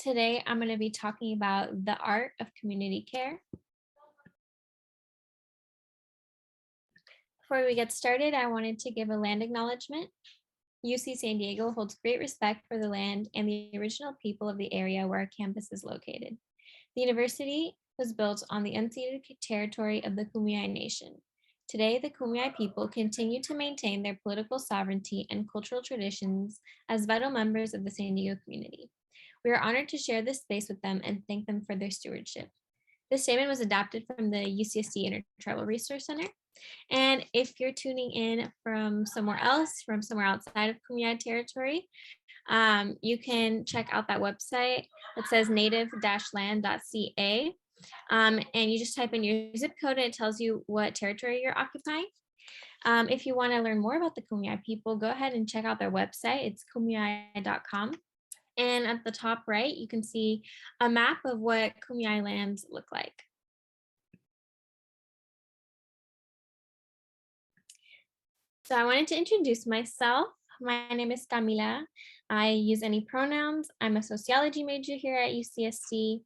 Today, I'm going to be talking about the art of community care. Before we get started, I wanted to give a land acknowledgement. UC San Diego holds great respect for the land and the original people of the area where our campus is located. The university was built on the unceded territory of the Kumeyaay Nation. Today, the Kumeyaay people continue to maintain their political sovereignty and cultural traditions as vital members of the San Diego community. We are honored to share this space with them and thank them for their stewardship. This statement was adapted from the UCSD Intertribal Resource Center. And if you're tuning in from somewhere else, from somewhere outside of Kumeyaay territory, you can check out that website. It says native-land.ca. And you just type in your zip code and it tells you what territory you're occupying. If you want to learn more about the Kumeyaay people, go ahead and check out their website. It's kumeyaay.com. And at the top right, you can see a map of what Kumeyaay lands look like. So I wanted to introduce myself. My name is Camila. I use any pronouns. I'm a sociology major here at UCSD,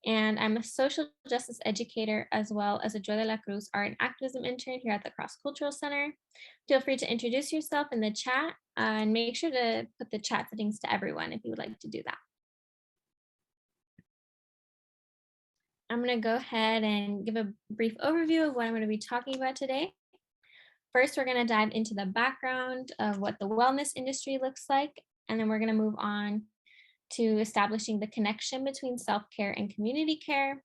and I'm a social justice educator as well as a Joy de la Cruz art and activism intern here at the Cross Cultural Center. Feel free to introduce yourself in the chat and make sure to put the chat settings to everyone if you would like to do that. I'm going to go ahead and give a brief overview of what I'm going to be talking about today. First, we're going to dive into the background of what the wellness industry looks like, and then we're going to move on to establishing the connection between self-care and community care.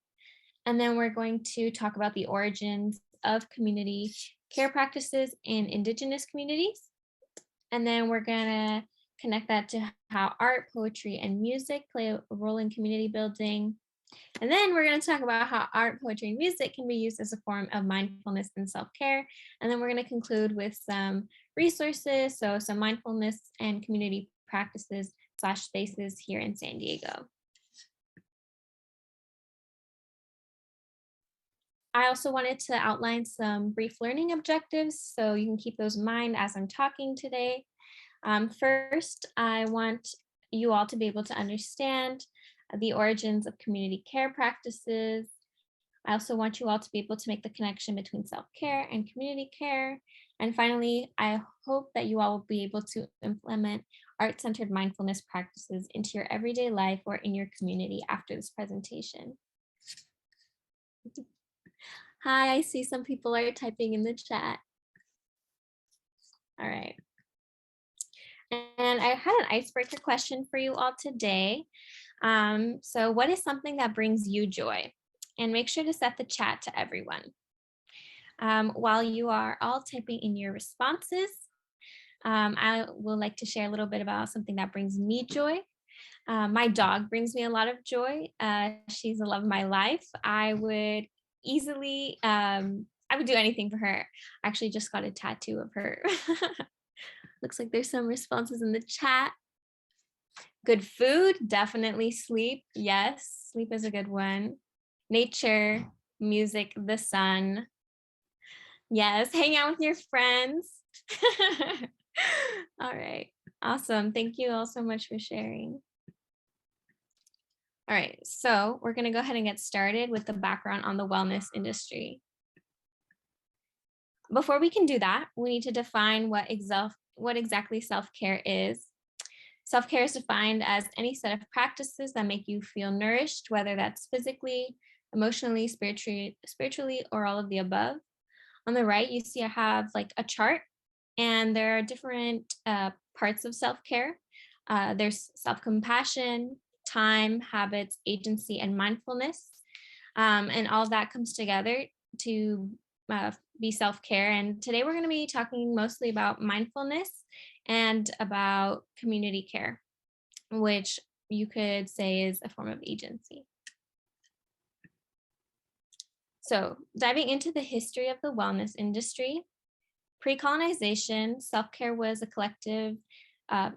And then we're going to talk about the origins of community care practices in Indigenous communities. And then we're going to connect that to how art, poetry, and music play a role in community building. And then we're going to talk about how art, poetry, and music can be used as a form of mindfulness and self-care. And then we're going to conclude with some resources, so some mindfulness and community practices / spaces here in San Diego. I also wanted to outline some brief learning objectives, so you can keep those in mind as I'm talking today. First, I want you all to be able to understand the origins of community care practices. I also want you all to be able to make the connection between self-care and community care. And finally, I hope that you all will be able to implement art-centered mindfulness practices into your everyday life or in your community after this presentation. Hi, I see some people are typing in the chat. All right. And I had an icebreaker question for you all today. So what is something that brings you joy? And make sure to set the chat to everyone. While you are all typing in your responses, I would like to share a little bit about something that brings me joy. My dog brings me a lot of joy. She's the love of my life. I would easily, I would do anything for her. I actually just got a tattoo of her. Looks like there's some responses in the chat. Good food, definitely sleep. Yes, sleep is a good one. Nature, music, the sun. Yes, hang out with your friends. All right, awesome. Thank you all so much for sharing. All right, so we're going to go ahead and get started with the background on the wellness industry. Before we can do that, we need to define what exactly self-care is. Self-care is defined as any set of practices that make you feel nourished, whether that's physically, emotionally, spiritually, or all of the above. On the right, you see I have like a chart, and there are different parts of self-care. There's self-compassion, time, habits, agency, and mindfulness. And all of that comes together to be self-care. And today we're going to be talking mostly about mindfulness and about community care, which you could say is a form of agency. So diving into the history of the wellness industry, pre-colonization, self-care was collective and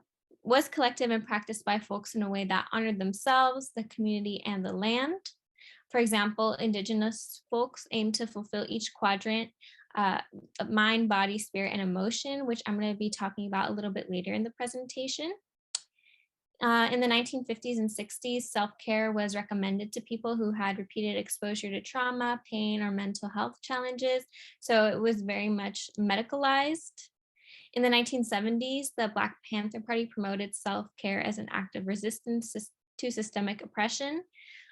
practiced by folks in a way that honored themselves, the community, and the land. For example, Indigenous folks aim to fulfill each quadrant of mind, body, spirit, and emotion, which I'm going to be talking about a little bit later in the presentation. In the 1950s and 60s, self-care was recommended to people who had repeated exposure to trauma, pain, or mental health challenges. So it was very much medicalized. In the 1970s, the Black Panther Party promoted self-care as an act of resistance to systemic oppression.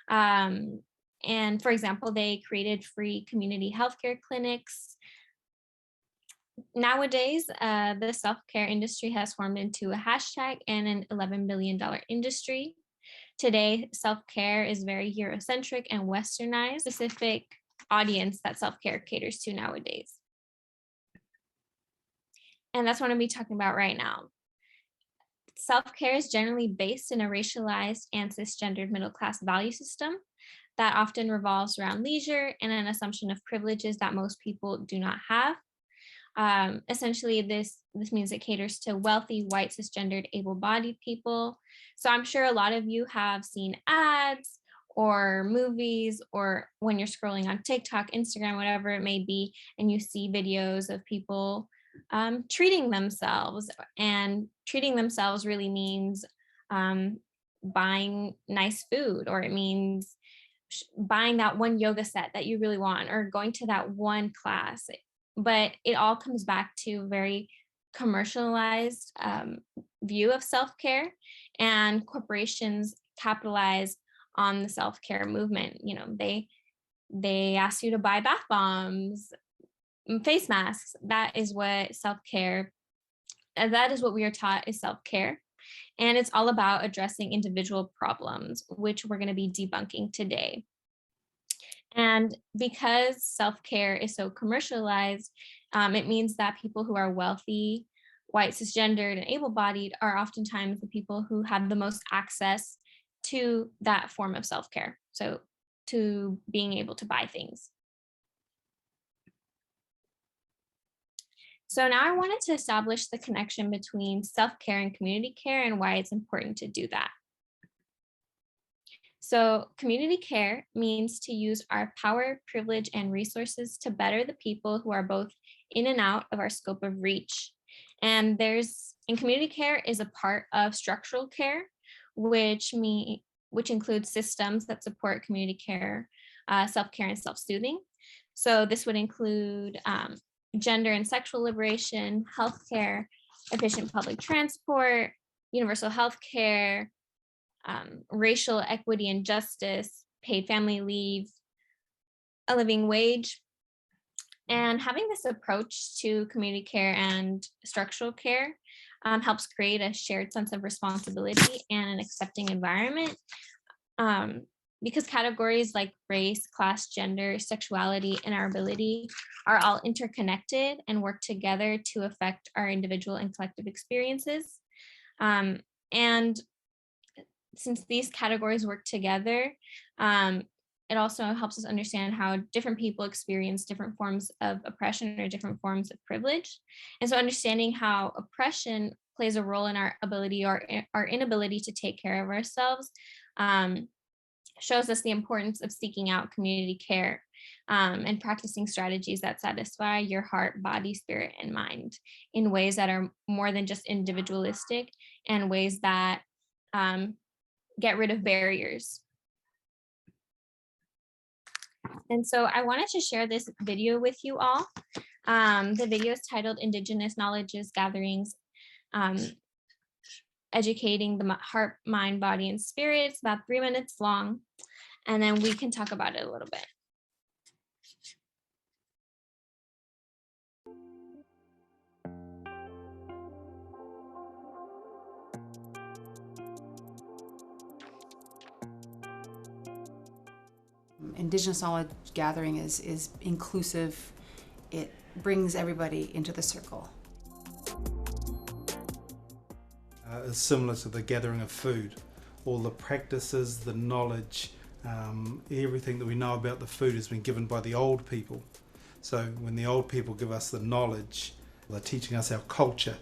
And for example, they created free community healthcare clinics. Nowadays, the self-care industry has formed into a hashtag and an $11 billion industry. Today, self-care is very Eurocentric and westernized, specific audience that self-care caters to nowadays. And that's what I'm going to be talking about right now. Self-care is generally based in a racialized and cisgendered middle-class value system that often revolves around leisure and an assumption of privileges that most people do not have. Essentially, this means it caters to wealthy, white, cisgendered, able-bodied people. So I'm sure a lot of you have seen ads or movies, or when you're scrolling on TikTok, Instagram, whatever it may be, and you see videos of people treating themselves. And treating themselves really means buying nice food, or it means buying that one yoga set that you really want, or going to that one class. But it all comes back to a very commercialized view of self-care, and corporations capitalize on the self-care movement. You know, they ask you to buy bath bombs, face masks. That is what self-care, that is what we are taught is self-care. And it's all about addressing individual problems, which we're going to be debunking today. And because self-care is so commercialized, it means that people who are wealthy, white, cisgendered, and able-bodied are oftentimes the people who have the most access to that form of self-care. So to being able to buy things. So now I wanted to establish the connection between self-care and community care and why it's important to do that. So community care means to use our power, privilege, and resources to better the people who are both in and out of our scope of reach. And community care is a part of structural care, which includes systems that support community care, self-care, and self-soothing. So this would include gender and sexual liberation, healthcare, efficient public transport, universal healthcare, racial equity and justice, paid family leave, a living wage. And having this approach to community care and structural care helps create a shared sense of responsibility and an accepting environment. Because categories like race, class, gender, sexuality, and our ability are all interconnected and work together to affect our individual and collective experiences. And since these categories work together, it also helps us understand how different people experience different forms of oppression or different forms of privilege. And so understanding how oppression plays a role in our ability or our inability to take care of ourselves shows us the importance of seeking out community care and practicing strategies that satisfy your heart, body, spirit, and mind in ways that are more than just individualistic, and ways that get rid of barriers. And so I wanted to share this video with you all. The video is titled Indigenous Knowledge Gatherings, Educating the Heart, Mind, Body, and Spirit. It's about 3 minutes long, and then we can talk about it a little bit. Indigenous knowledge gathering is inclusive. It brings everybody into the circle. Is similar to the gathering of food. All the practices, the knowledge, everything that we know about the food has been given by the old people. So when the old people give us the knowledge, they're teaching us our culture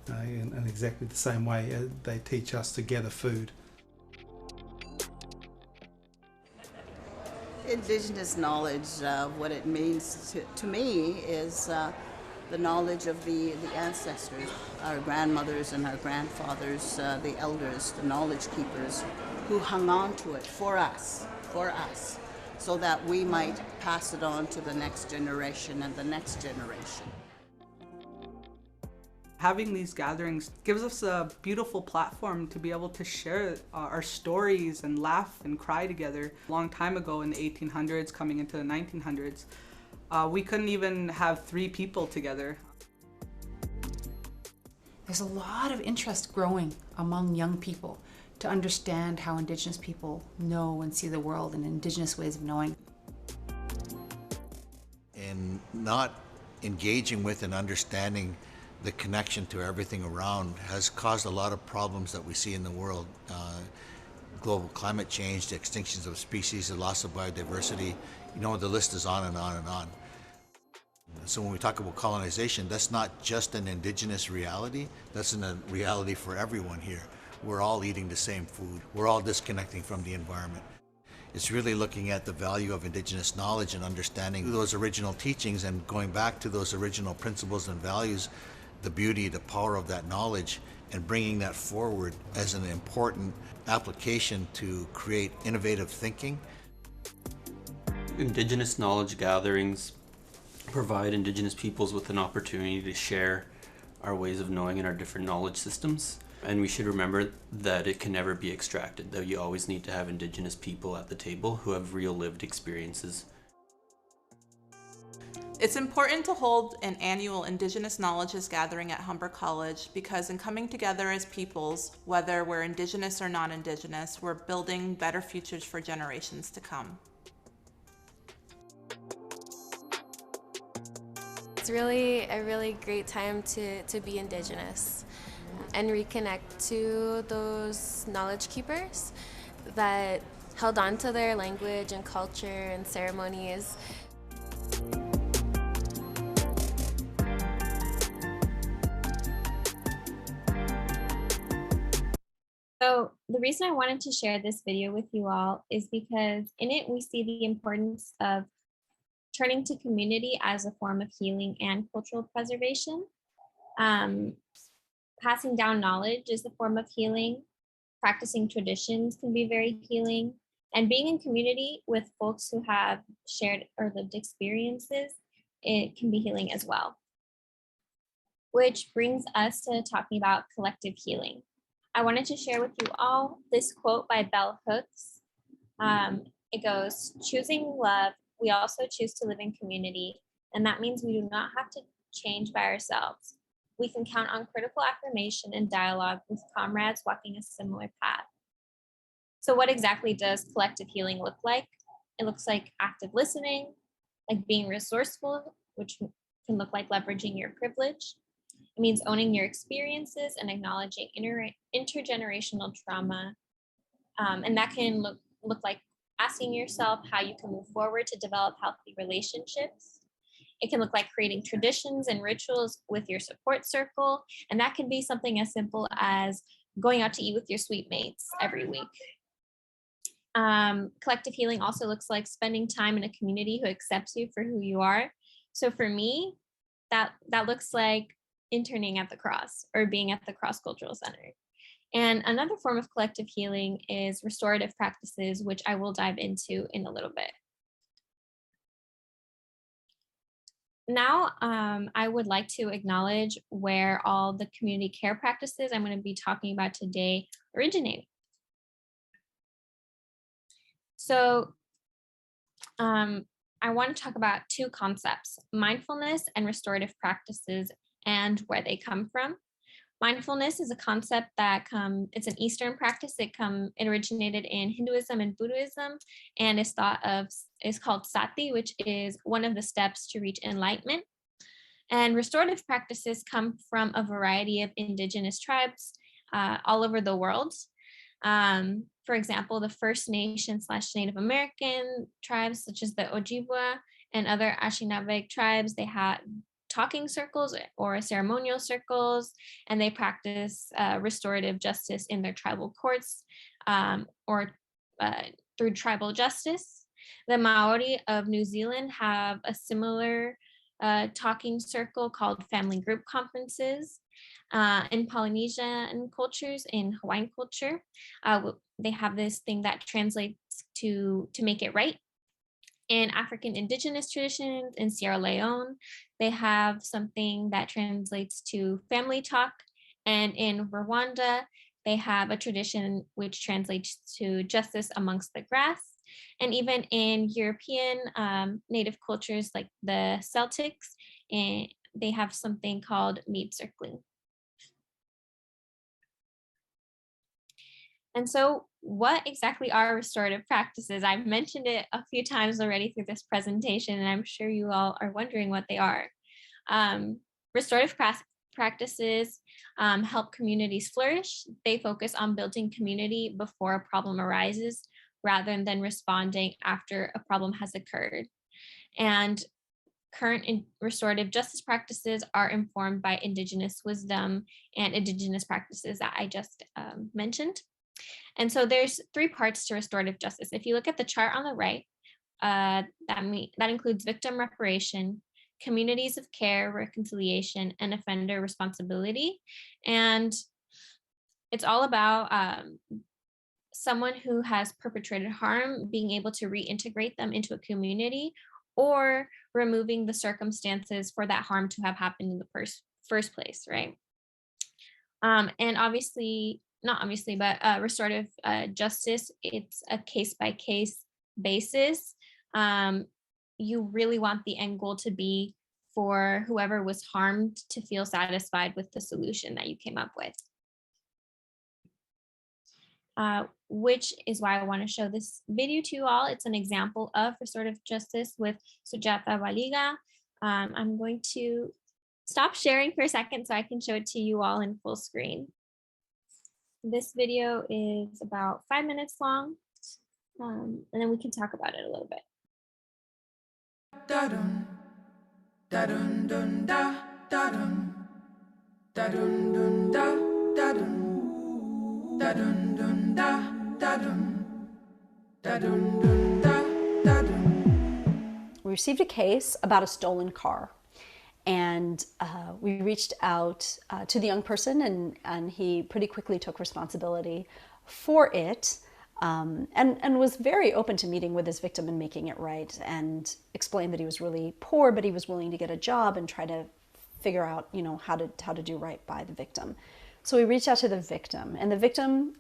in exactly the same way they teach us to gather food. Indigenous knowledge, what it means to me is the knowledge of the ancestors, our grandmothers and our grandfathers, the elders, the knowledge keepers, who hung on to it for us, so that we might pass it on to the next generation and the next generation. Having these gatherings gives us a beautiful platform to be able to share our stories and laugh and cry together. A long time ago in the 1800s, coming into the 1900s, we couldn't even have 3 people together. There's a lot of interest growing among young people to understand how Indigenous people know and see the world and Indigenous ways of knowing. And not engaging with and understanding the connection to everything around has caused a lot of problems that we see in the world. Global climate change, the extinctions of species, the loss of biodiversity, you know, the list is on and on and on. So when we talk about colonization, that's not just an Indigenous reality, that's a reality for everyone here. We're all eating the same food. We're all disconnecting from the environment. It's really looking at the value of Indigenous knowledge and understanding those original teachings and going back to those original principles and values, the beauty, the power of that knowledge, and bringing that forward as an important application to create innovative thinking. Indigenous knowledge gatherings provide Indigenous peoples with an opportunity to share our ways of knowing and our different knowledge systems. And we should remember that it can never be extracted, that you always need to have Indigenous people at the table who have real lived experiences. It's important to hold an annual Indigenous Knowledges gathering at Humber College because in coming together as peoples, whether we're Indigenous or non-Indigenous, we're building better futures for generations to come. It's really a really great time to be Indigenous and reconnect to those knowledge keepers that held on to their language and culture and ceremonies. So the reason I wanted to share this video with you all is because in it we see the importance of turning to community as a form of healing and cultural preservation. Passing down knowledge is a form of healing. Practicing traditions can be very healing. And being in community with folks who have shared or lived experiences, it can be healing as well. Which brings us to talking about collective healing. I wanted to share with you all this quote by Bell Hooks. It goes, "Choosing love, we also choose to live in community, and that means we do not have to change by ourselves. We can count on critical affirmation and dialogue with comrades walking a similar path." So what exactly does collective healing look like? It looks like active listening, like being resourceful, which can look like leveraging your privilege. It means owning your experiences and acknowledging intergenerational trauma. And that can look like asking yourself how you can move forward to develop healthy relationships. It can look like creating traditions and rituals with your support circle. And that can be something as simple as going out to eat with your sweet mates every week. Collective healing also looks like spending time in a community who accepts you for who you are. So for me, that looks like interning at the Cross or being at the Cross Cultural Center. And another form of collective healing is restorative practices, which I will dive into in a little bit. Now, I would like to acknowledge where all the community care practices I'm going to be talking about today originate. So I want to talk about two concepts, mindfulness and restorative practices and where they come from. Mindfulness is a concept that it's an Eastern practice. It originated in Hinduism and Buddhism and is called sati, which is one of the steps to reach enlightenment. And restorative practices come from a variety of indigenous tribes all over the world. For example, the First Nation / Native American tribes, such as the Ojibwa and other Anishinaabe tribes, they had talking circles or ceremonial circles, and they practice restorative justice in their tribal courts or through tribal justice. The Maori of New Zealand have a similar a talking circle called family group conferences. In Polynesian cultures, in Hawaiian culture, they have this thing that translates to make it right. In African indigenous traditions in Sierra Leone, they have something that translates to family talk. And in Rwanda, they have a tradition which translates to justice amongst the grass. And even in European native cultures like the Celtics, they have something called mead circling. And so what exactly are restorative practices? I've mentioned it a few times already through this presentation, and I'm sure you all are wondering what they are. Restorative practices help communities flourish. They focus on building community before a problem arises, rather than responding after a problem has occurred. And current restorative justice practices are informed by Indigenous wisdom and Indigenous practices that I just mentioned. And so there's 3 parts to restorative justice. If you look at the chart on the right, that includes victim reparation, communities of care, reconciliation, and offender responsibility. And it's all about someone who has perpetrated harm being able to reintegrate them into a community, or removing the circumstances for that harm to have happened in the first place, right? And obviously, not obviously, but restorative justice, it's a case-by-case basis. You really want the end goal to be for whoever was harmed to feel satisfied with the solution that you came up with. Which is why I want to show this video to you all. It's an example of restorative justice with Sujata Waliga. I'm going to stop sharing for a second so I can show it to you all in full screen. This video is about 5 minutes long, and then we can talk about it a little bit. We received a case about a stolen car. And we reached out to the young person, and he pretty quickly took responsibility for it, and was very open to meeting with his victim and making it right, and explained that he was really poor, but he was willing to get a job and try to figure out, you know, how to do right by the victim. So we reached out to the victim, and the victim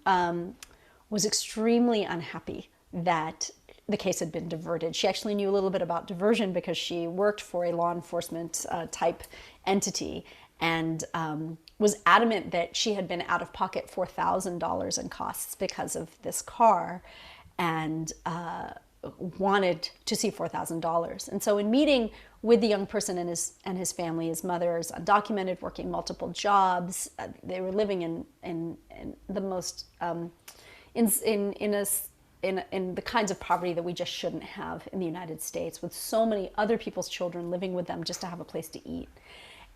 was extremely unhappy that the case had been diverted. She actually knew a little bit about diversion because she worked for a law enforcement type entity, and was adamant that she had been out of pocket $4,000 in costs because of this car, and wanted to see $4,000. And so in meeting with the young person and his family, his mother is undocumented, working multiple jobs. They were living in the most in the kinds of poverty that we just shouldn't have in the United States, with so many other people's children living with them just to have a place to eat.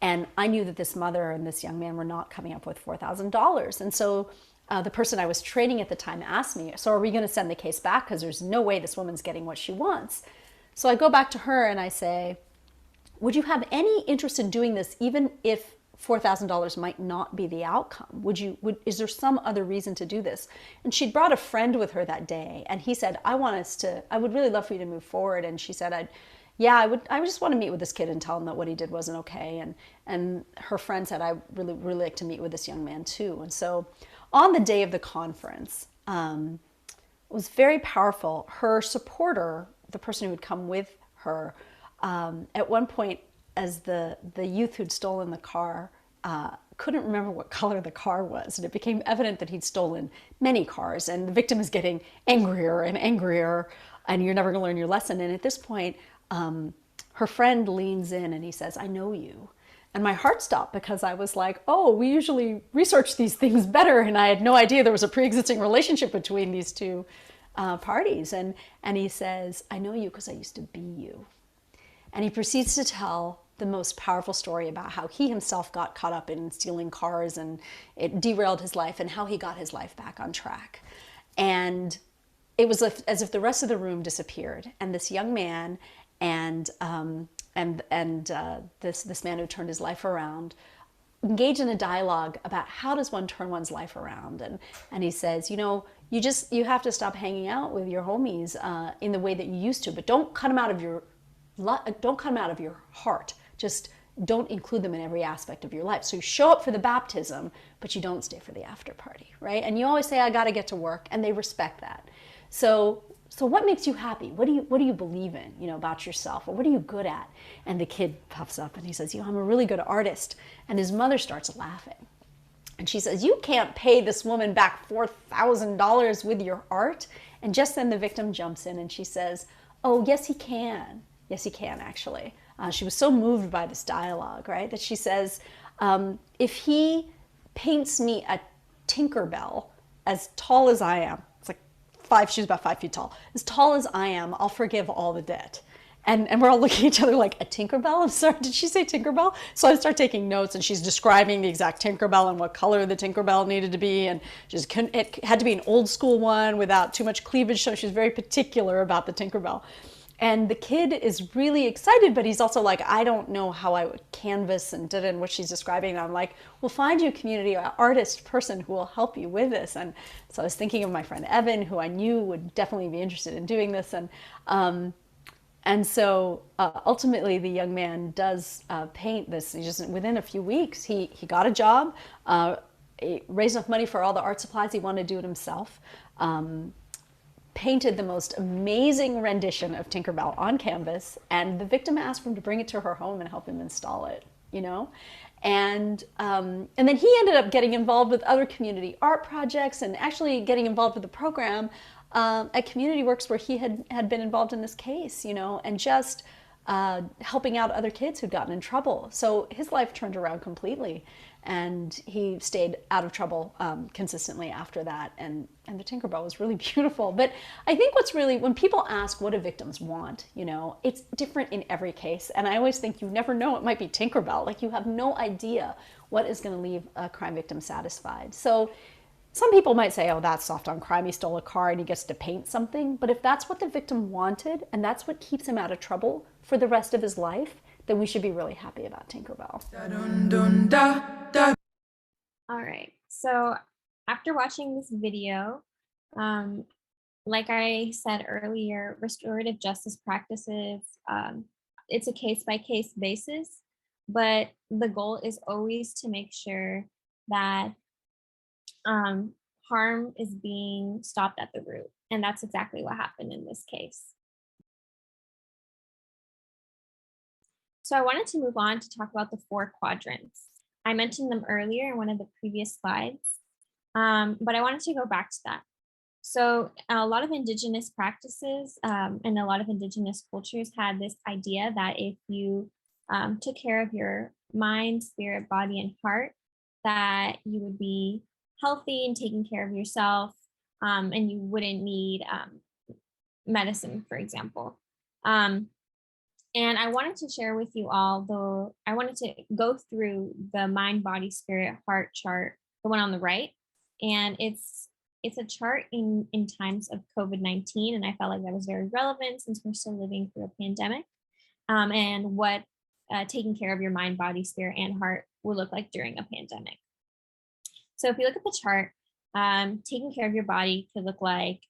And I knew that this mother and this young man were not coming up with $4,000. And so the person I was training at the time asked me, so are we going to send the case back? Because there's no way this woman's getting what she wants. So I go back to her and I say, would you have any interest in doing this even if $4,000 might not be the outcome? Is there some other reason to do this? And she'd brought a friend with her that day, and he said, I would really love for you to move forward. And she said, I would just want to meet with this kid and tell him that what he did wasn't okay. And her friend said, I really like to meet with this young man too. And so on the day of the conference, it was very powerful. Her supporter, the person who would come with her, at one point, as the youth who'd stolen the car couldn't remember what color the car was, and it became evident that he'd stolen many cars, and the victim is getting angrier and angrier, and you're never going to learn your lesson. And at this point, her friend leans in and he says, I know you. And my heart stopped, because I was like, oh, we usually research these things better, and I had no idea there was a pre-existing relationship between these two parties. And he says, I know you because I used to be you. And he proceeds to tell the most powerful story about how he himself got caught up in stealing cars, and it derailed his life, and how he got his life back on track. And it was as if the rest of the room disappeared, and this young man and this man who turned his life around engage in a dialogue about how does one turn one's life around. And he says, you have to stop hanging out with your homies in the way that you used to, but don't cut them out of your heart. Just don't include them in every aspect of your life. So you show up for the baptism, but you don't stay for the after party, right? And you always say, I got to get to work, and they respect that. So what makes you happy? What do you believe in, about yourself? Or what are you good at? And the kid puffs up and he says, I'm a really good artist. And his mother starts laughing. And she says, you can't pay this woman back $4,000 with your art. And just then the victim jumps in and she says, oh, yes, he can. Yes, he can, actually. She was so moved by this dialogue, right, that she says, if he paints me a Tinkerbell as tall as I am, she's about 5 feet tall, as tall as I am, I'll forgive all the debt. And we're all looking at each other like, a Tinkerbell? I'm sorry, did she say Tinkerbell? So I start taking notes, and she's describing the exact Tinkerbell and what color the Tinkerbell needed to be, and it had to be an old school one without too much cleavage, so she's very particular about the Tinkerbell. And the kid is really excited, but he's also like, I don't know how I would canvas and what she's describing. And I'm like, we'll find you a community artist person who will help you with this. And so I was thinking of my friend Evan, who I knew would definitely be interested in doing this. And so ultimately the young man does paint this. He just, within a few weeks, he got a job, he raised enough money for all the art supplies. He wanted to do it himself. Painted the most amazing rendition of Tinkerbell on canvas, and the victim asked for him to bring it to her home and help him install it, and then he ended up getting involved with other community art projects and actually getting involved with the program at Community Works, where he had been involved in this case, and just helping out other kids who'd gotten in trouble. So his life turned around completely, and he stayed out of trouble consistently after that. And the Tinkerbell was really beautiful. But I think when people ask what do victims want, it's different in every case. And I always think you never know, it might be Tinkerbell. Like, you have no idea what is going to leave a crime victim satisfied. So some people might say, oh, that's soft on crime. He stole a car and he gets to paint something. But if that's what the victim wanted, and that's what keeps him out of trouble for the rest of his life, then we should be really happy about Tinkerbell. All right. So after watching this video, like I said earlier, restorative justice practices, it's a case-by-case basis, but the goal is always to make sure that harm is being stopped at the root. And that's exactly what happened in this case. So I wanted to move on to talk about the 4 quadrants. I mentioned them earlier in one of the previous slides, but I wanted to go back to that. So a lot of Indigenous practices and a lot of Indigenous cultures had this idea that if you took care of your mind, spirit, body, and heart, that you would be healthy and taking care of yourself, and you wouldn't need medicine, for example. And I wanted to share with you all, I wanted to go through the mind, body, spirit, heart chart, the one on the right. And it's a chart in times of COVID-19. And I felt like that was very relevant since we're still living through a pandemic, and what taking care of your mind, body, spirit, and heart will look like during a pandemic. So if you look at the chart, taking care of your body could look like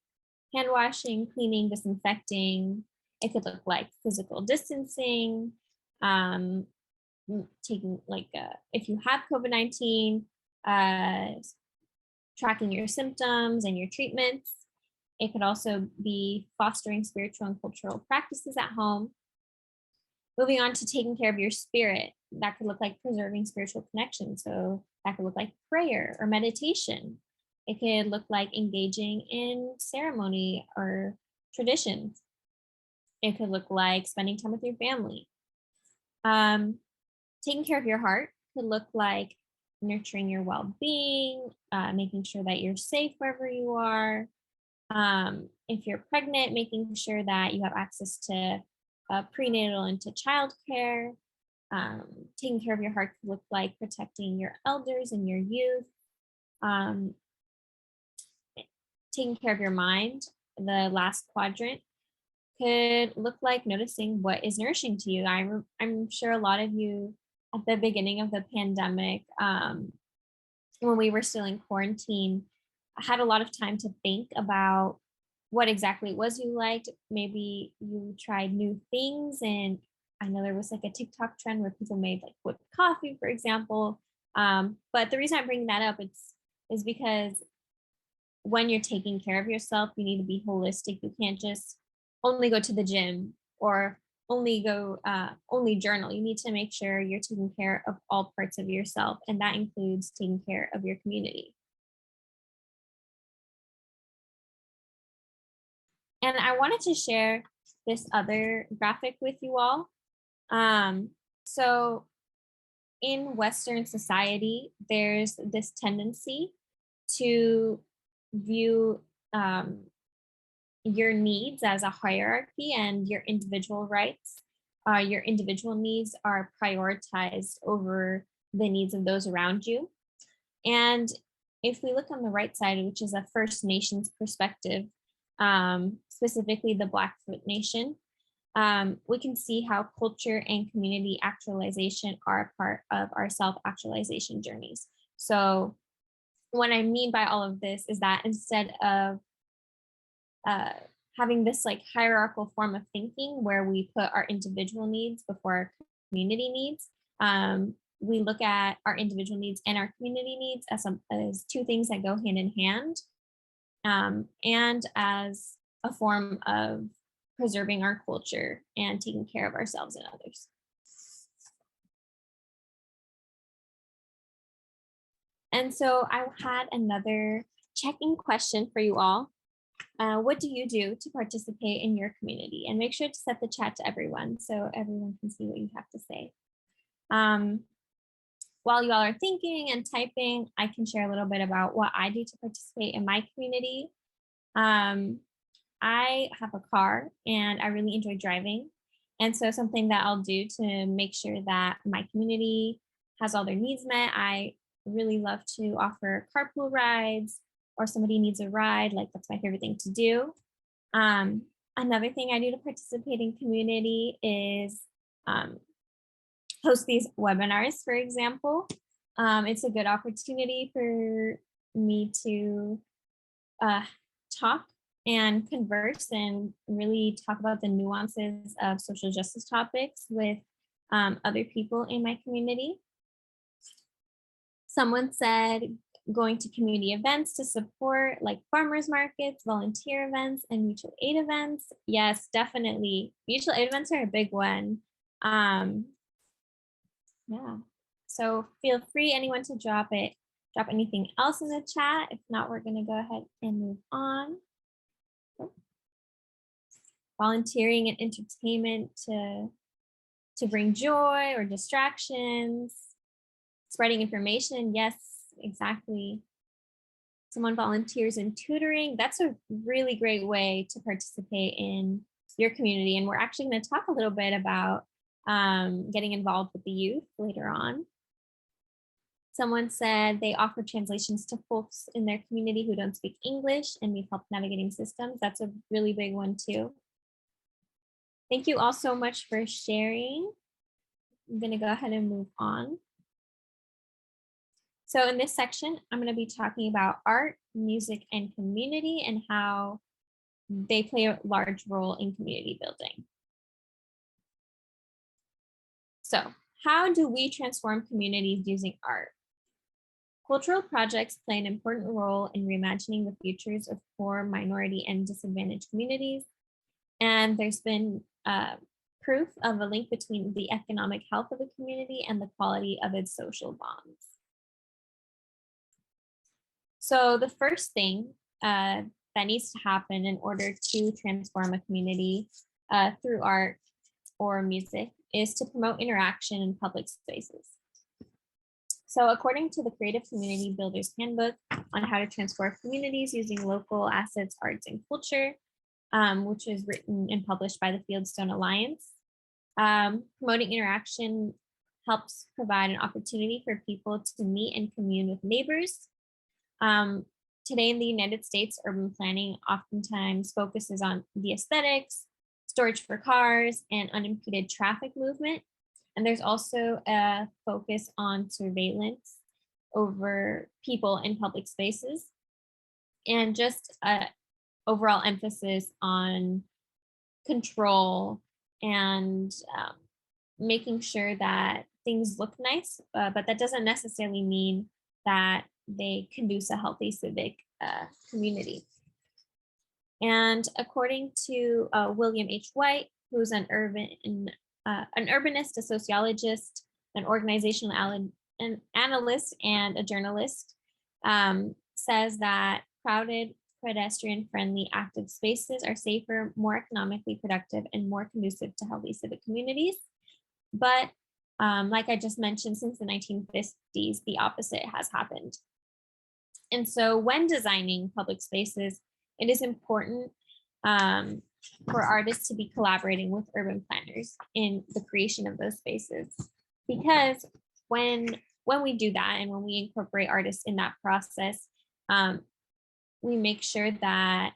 hand washing, cleaning, disinfecting. It could look like physical distancing, taking if you have COVID-19, tracking your symptoms and your treatments. It could also be fostering spiritual and cultural practices at home. Moving on to taking care of your spirit, that could look like preserving spiritual connection. So that could look like prayer or meditation. It could look like engaging in ceremony or traditions. It could look like spending time with your family. Taking care of your heart could look like nurturing your well-being, making sure that you're safe wherever you are. If you're pregnant, making sure that you have access to prenatal and to childcare. Taking care of your heart could look like protecting your elders and your youth. Taking care of your mind, the last quadrant, could look like noticing what is nourishing to you. I'm sure a lot of you at the beginning of the pandemic, when we were still in quarantine, had a lot of time to think about what exactly it was you liked. Maybe you tried new things, and I know there was like a TikTok trend where people made like whipped coffee, for example. But the reason I'm bringing that up is because when you're taking care of yourself, you need to be holistic. You can't just only go to the gym or only journal. You need to make sure you're taking care of all parts of yourself, and that includes taking care of your community. And I wanted to share this other graphic with you all. So in Western society, there's this tendency to view your needs as a hierarchy, and your individual rights, your individual needs are prioritized over the needs of those around you. And if we look on the right side, which is a First Nations perspective, specifically the Blackfoot Nation, we can see how culture and community actualization are a part of our self-actualization journeys. So what I mean by all of this is that instead of having this like hierarchical form of thinking where we put our individual needs before our community needs, we look at our individual needs and our community needs as two things that go hand in hand, and as a form of preserving our culture and taking care of ourselves and others. And so I had another check-in question for you all. What do you do to participate in your community? And make sure to set the chat to everyone so everyone can see what you have to say. While you all are thinking and typing, I can share a little bit about what I do to participate in my community. I have a car and I really enjoy driving. And so something that I'll do to make sure that my community has all their needs met, I really love to offer carpool rides, or somebody needs a ride, like that's my favorite thing to do. Another thing I do to participate in community is host these webinars, for example. It's a good opportunity for me to talk and converse and really talk about the nuances of social justice topics with other people in my community. Someone said going to community events to support like farmers markets, volunteer events, and mutual aid events. Yes, definitely. Mutual aid events are a big one. Yeah, so feel free, anyone, to drop anything else in the chat. If not, we're gonna go ahead and move on. Volunteering and entertainment to bring joy or distractions. Spreading information, yes, exactly. Someone volunteers in tutoring. That's a really great way to participate in your community. And we're actually going to talk a little bit about getting involved with the youth later on. Someone said they offer translations to folks in their community who don't speak English and need help navigating systems. That's a really big one too. Thank you all so much for sharing. I'm going to go ahead and move on. So in this section, I'm going to be talking about art, music, and community and how they play a large role in community building. So how do we transform communities using art? Cultural projects play an important role in reimagining the futures of poor, minority, and disadvantaged communities. And there's been proof of a link between the economic health of a community and the quality of its social bonds. So the first thing that needs to happen in order to transform a community through art or music is to promote interaction in public spaces. So according to the Creative Community Builders Handbook on how to transform communities using local assets, arts, and culture, which is written and published by the Fieldstone Alliance, promoting interaction helps provide an opportunity for people to meet and commune with neighbors. Today in the United States, urban planning oftentimes focuses on the aesthetics, storage for cars, and unimpeded traffic movement. And there's also a focus on surveillance over people in public spaces, and just a overall emphasis on control and making sure that things look nice, but that doesn't necessarily mean that they conduce a healthy civic community. And according to William H. White, who's an urbanist, a sociologist, an organizational analyst, and a journalist, says that crowded, pedestrian-friendly active spaces are safer, more economically productive, and more conducive to healthy civic communities. But like I just mentioned, since the 1950s, the opposite has happened. And so when designing public spaces, it is important for artists to be collaborating with urban planners in the creation of those spaces. Because when we do that and when we incorporate artists in that process, we make sure that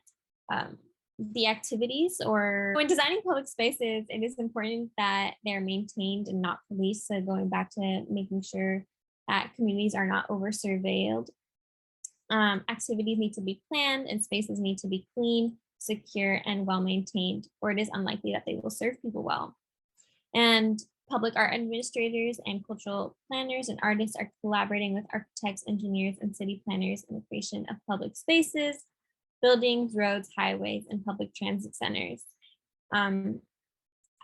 the activities, or when designing public spaces, it is important that they're maintained and not policed. So going back to making sure that communities are not over surveilled. Activities need to be planned and spaces need to be clean, secure, and well maintained, or it is unlikely that they will serve people well. And public art administrators and cultural planners and artists are collaborating with architects, engineers, and city planners in the creation of public spaces, buildings, roads, highways, and public transit centers.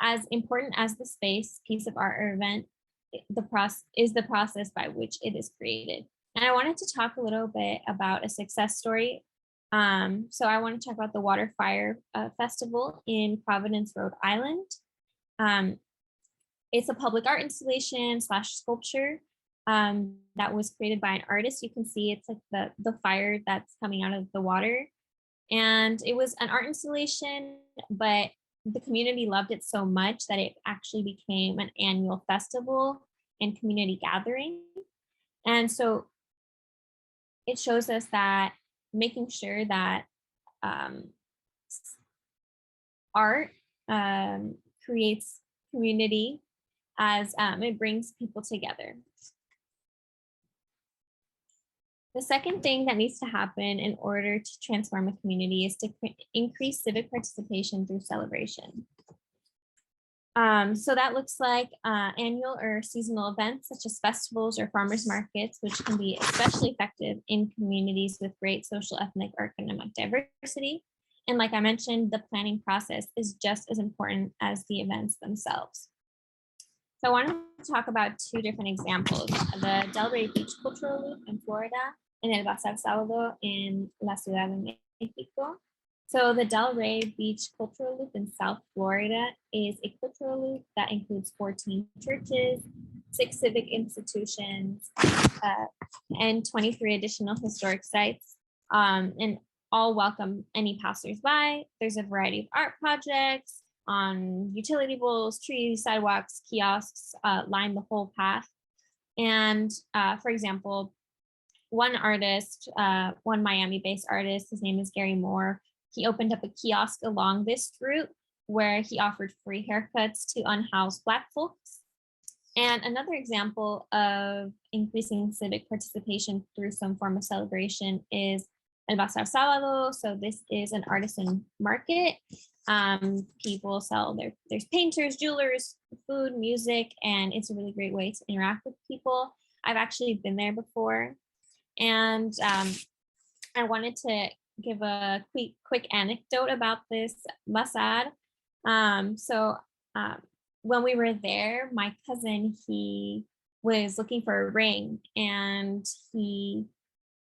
As important as the space, piece of art, or event, is the process by which it is created. And I wanted to talk a little bit about a success story. So I want to talk about the Water Fire Festival in Providence, Rhode Island. It's a public art installation / sculpture that was created by an artist. You can see it's like the fire that's coming out of the water. And it was an art installation, but the community loved it so much that it actually became an annual festival and community gathering. And so it shows us that making sure that art creates community as it brings people together. The second thing that needs to happen in order to transform a community is to increase civic participation through celebration. So that looks like annual or seasonal events such as festivals or farmers markets, which can be especially effective in communities with great social, ethnic, or economic diversity. And like I mentioned, the planning process is just as important as the events themselves. So I want to talk about two different examples: the Delray Beach Cultural Loop in Florida and El Bazar Sábado in La Ciudad de México. So the Delray Beach Cultural Loop in South Florida is a cultural loop that includes 14 churches, 6 civic institutions, and 23 additional historic sites, and all welcome any passersby. There's a variety of art projects on utility poles, trees, sidewalks, kiosks line the whole path. And for example, one Miami-based artist, his name is Gary Moore, he opened up a kiosk along this route where he offered free haircuts to unhoused Black folks. And another example of increasing civic participation through some form of celebration is El Bazar Sábado. So this is an artisan market. People sell there's painters, jewelers, food, music, and it's a really great way to interact with people. I've actually been there before. And I wanted to give a quick anecdote about this bazar. When we were there, my cousin, he was looking for a ring, and he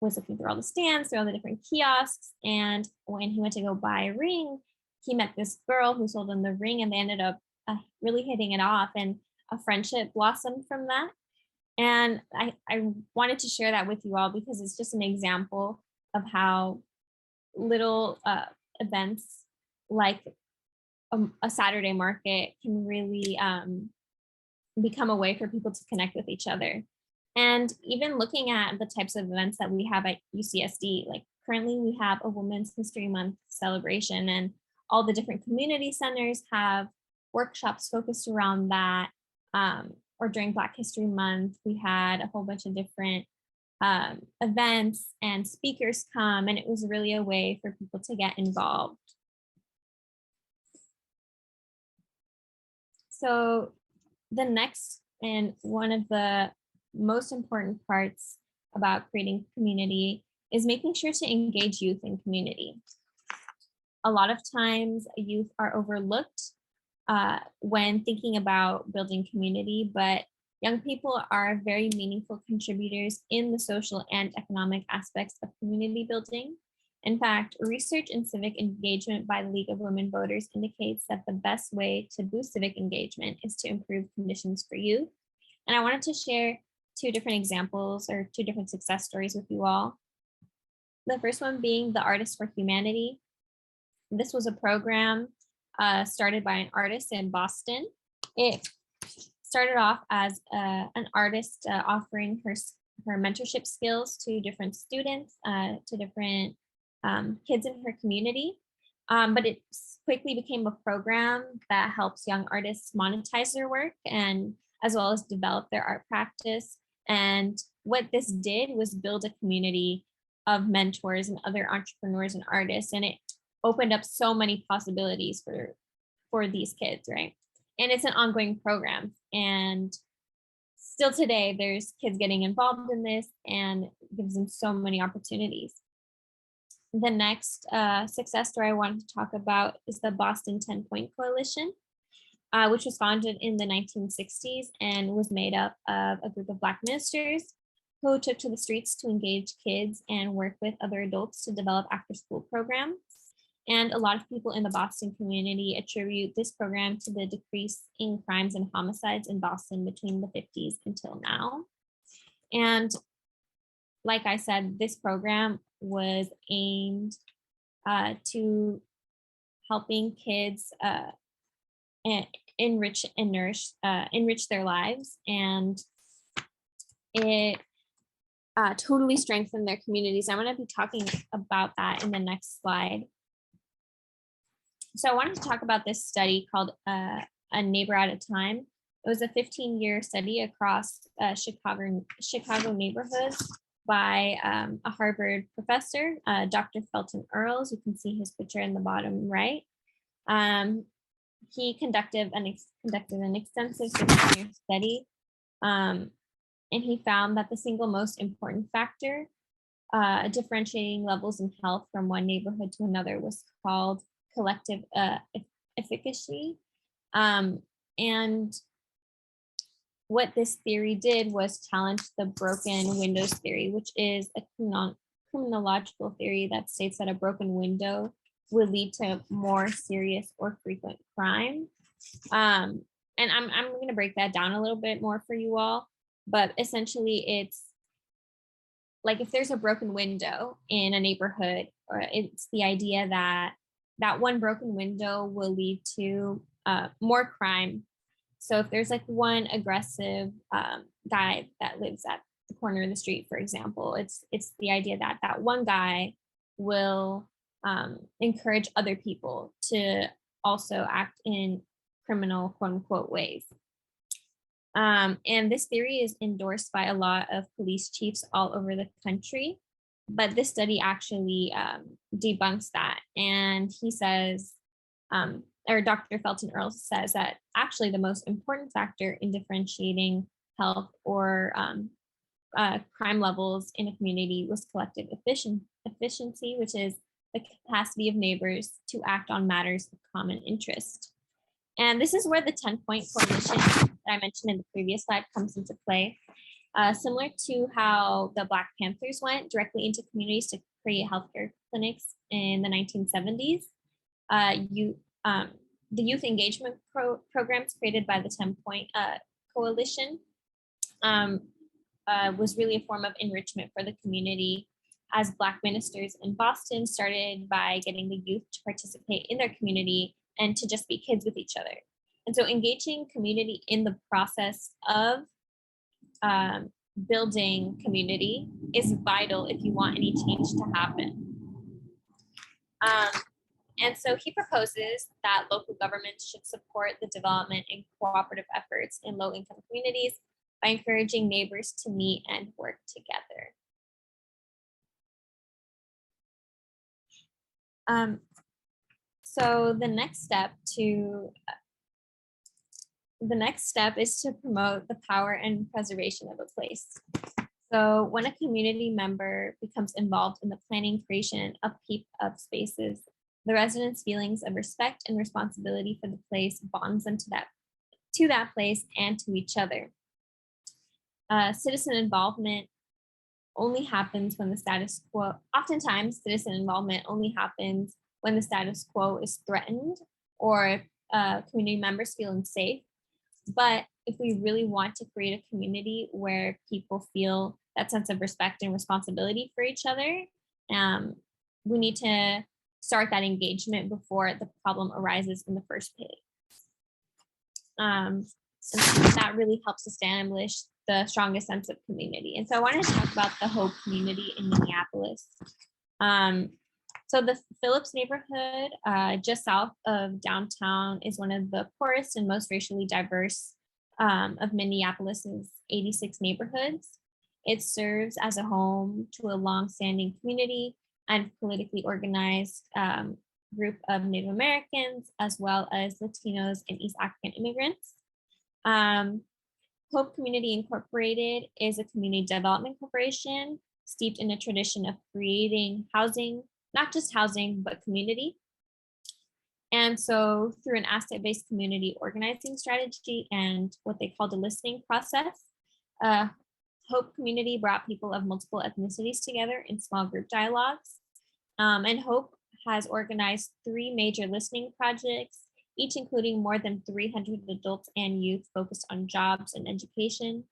was looking through all the stands, through all the different kiosks. And when he went to go buy a ring, he met this girl who sold him the ring, and they ended up really hitting it off, and a friendship blossomed from that. And I wanted to share that with you all because it's just an example of how little events like a Saturday market can really become a way for people to connect with each other. And even looking at the types of events that we have at UCSD, like currently we have a Women's History Month celebration, and all the different community centers have workshops focused around that. Or during Black History Month, we had a whole bunch of different events and speakers come, and it was really a way for people to get involved. So the next and one of the most important parts about creating community is making sure to engage youth in community. A lot of times youth are overlooked when thinking about building community, but young people are very meaningful contributors in the social and economic aspects of community building. In fact, research in civic engagement by the League of Women Voters indicates that the best way to boost civic engagement is to improve conditions for youth. And I wanted to share two different examples or two different success stories with you all. The first one being the Artists for Humanity. This was a program started by an artist in Boston. It started off as an artist offering her mentorship skills to different students, to different kids in her community. But it quickly became a program that helps young artists monetize their work and as well as develop their art practice. And what this did was build a community of mentors and other entrepreneurs and artists. And it opened up so many possibilities for these kids, right? And it's an ongoing program. And still today, there's kids getting involved in this and gives them so many opportunities. The next success story I wanted to talk about is the Boston 10-Point Coalition, which was founded in the 1960s and was made up of a group of Black ministers who took to the streets to engage kids and work with other adults to develop after-school programs. And a lot of people in the Boston community attribute this program to the decrease in crimes and homicides in Boston between the 50s until now. And like I said, this program was aimed to helping kids enrich their lives, and it totally strengthened their communities. I'm going to be talking about that in the next slide. So I wanted to talk about this study called A Neighbor at a Time. It was a 15-year study across Chicago neighborhoods by a Harvard professor, Dr. Fealton Earls. You can see his picture in the bottom right. He conducted an extensive 15-year study, and he found that the single most important factor differentiating levels in health from one neighborhood to another was called collective efficacy. And what this theory did was challenge the broken windows theory, which is a criminological theory that states that a broken window will lead to more serious or frequent crime. And I'm going to break that down a little bit more for you all, but essentially it's like if there's a broken window in a neighborhood, or it's the idea that that one broken window will lead to more crime. So if there's like one aggressive guy that lives at the corner of the street, for example, it's the idea that that one guy will encourage other people to also act in criminal, quote unquote, ways. And this theory is endorsed by a lot of police chiefs all over the country. But this study actually debunks that. And he says, or Dr. Fealton Earls says that actually the most important factor in differentiating health or crime levels in a community was collective efficiency, which is the capacity of neighbors to act on matters of common interest. And this is where the 10-Point Coalition that I mentioned in the previous slide comes into play. Similar to how the Black Panthers went directly into communities to create healthcare clinics in the 1970s, the youth engagement programs created by the 10-Point Coalition was really a form of enrichment for the community, as Black ministers in Boston started by getting the youth to participate in their community and to just be kids with each other. And so engaging community in the process of building community is vital if you want any change to happen. And so he proposes that local governments should support the development and cooperative efforts in low-income communities by encouraging neighbors to meet and work together. So the next step is to promote the power and preservation of a place. So when a community member becomes involved in the planning, creation, and upkeep of spaces, the residents' feelings of respect and responsibility for the place bonds them to that place and to each other. Citizen involvement only happens when the status quo, oftentimes citizen involvement only happens when the status quo is threatened or community members feel unsafe. But if we really want to create a community where people feel that sense of respect and responsibility for each other, we need to start that engagement before the problem arises in the first place. And so that really helps establish the strongest sense of community. And so I wanted to talk about the Hope community in Minneapolis. So the Phillips neighborhood, just south of downtown, is one of the poorest and most racially diverse of Minneapolis's 86 neighborhoods. It serves as a home to a longstanding community and politically organized group of Native Americans, as well as Latinos and East African immigrants. Hope Community Incorporated is a community development corporation steeped in a tradition of creating housing, not just housing, but community. And so through an asset-based community organizing strategy and what they called a listening process, Hope Community brought people of multiple ethnicities together in small group dialogues. And Hope has organized 3 major listening projects, each including more than 300 adults and youth focused on jobs and education,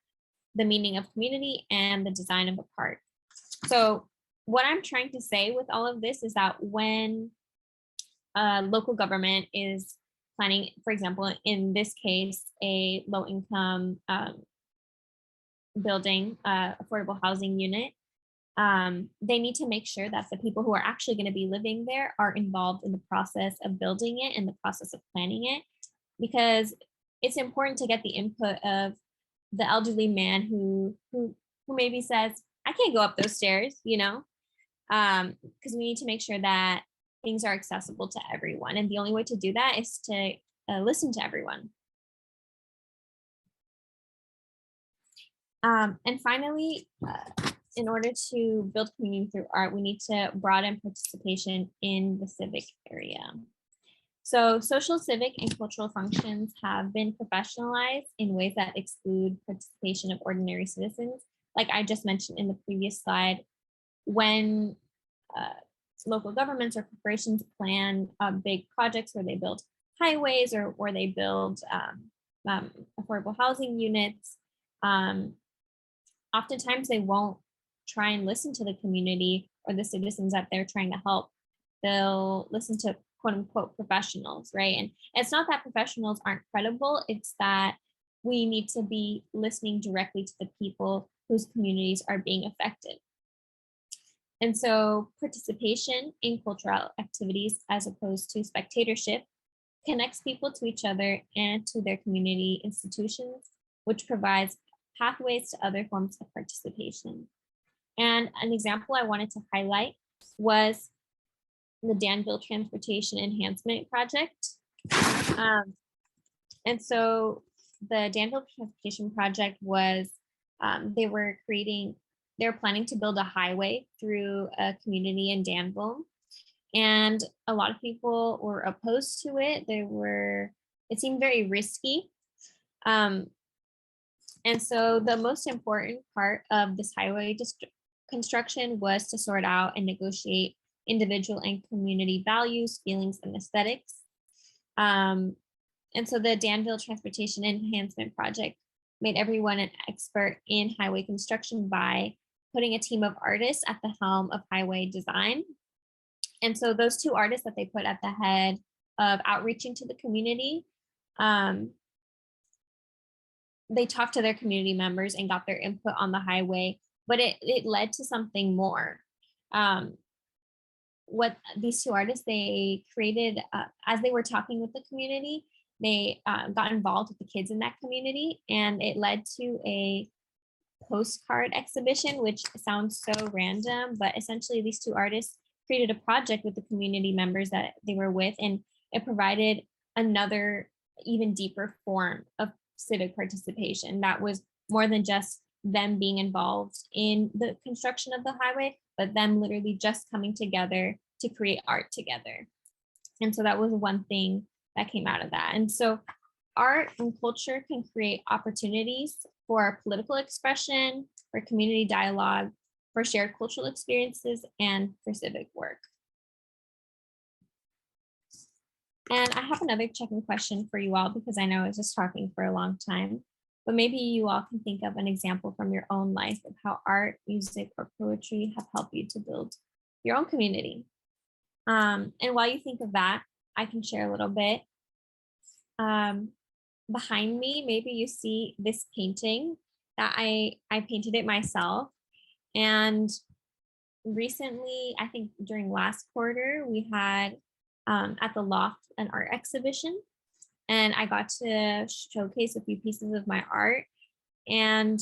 the meaning of community, and the design of a park. So what I'm trying to say with all of this is that when local government is planning, for example, in this case, a low-income building, affordable housing unit, they need to make sure that the people who are actually going to be living there are involved in the process of building it and the process of planning it, because it's important to get the input of the elderly man who maybe says, I can't go up those stairs, because we need to make sure that things are accessible to everyone. And the only way to do that is to listen to everyone. And finally, in order to build community through art, we need to broaden participation in the civic area. So social, civic, and cultural functions have been professionalized in ways that exclude participation of ordinary citizens. Like I just mentioned in the previous slide, when local governments or corporations plan big projects where they build highways or where they build affordable housing units, oftentimes they won't try and listen to the community or the citizens that they're trying to help. They'll listen to quote unquote professionals, right? And it's not that professionals aren't credible, it's that we need to be listening directly to the people whose communities are being affected. And so participation in cultural activities as opposed to spectatorship connects people to each other and to their community institutions, which provides pathways to other forms of participation. And an example I wanted to highlight was the Danville Transportation Enhancement Project. And so the Danville Transportation Project was, they were planning to build a highway through a community in Danville. And a lot of people were opposed to it. It seemed very risky. And so the most important part of this highway construction was to sort out and negotiate individual and community values, feelings, and aesthetics. And so the Danville Transportation Enhancement Project made everyone an expert in highway construction by putting a team of artists at the helm of highway design. And so those 2 artists that they put at the head of outreaching to the community, they talked to their community members and got their input on the highway, but it led to something more. what these two artists, they created, as they were talking with the community, they got involved with the kids in that community, and it led to a postcard exhibition, which sounds so random, but essentially these two artists created a project with the community members that they were with, and it provided another even deeper form of civic participation that was more than just them being involved in the construction of the highway, but them literally just coming together to create art together. And so that was one thing that came out of that. And so art and culture can create opportunities for political expression, for community dialogue, for shared cultural experiences, and for civic work. And I have another check-in question for you all, because I know I was just talking for a long time, but maybe you all can think of an example from your own life of how art, music, or poetry have helped you to build your own community. And while you think of that, I can share a little bit. Behind me, maybe you see this painting that I painted it myself. And recently, I think during last quarter, we had at the Loft an art exhibition, and I got to showcase a few pieces of my art. And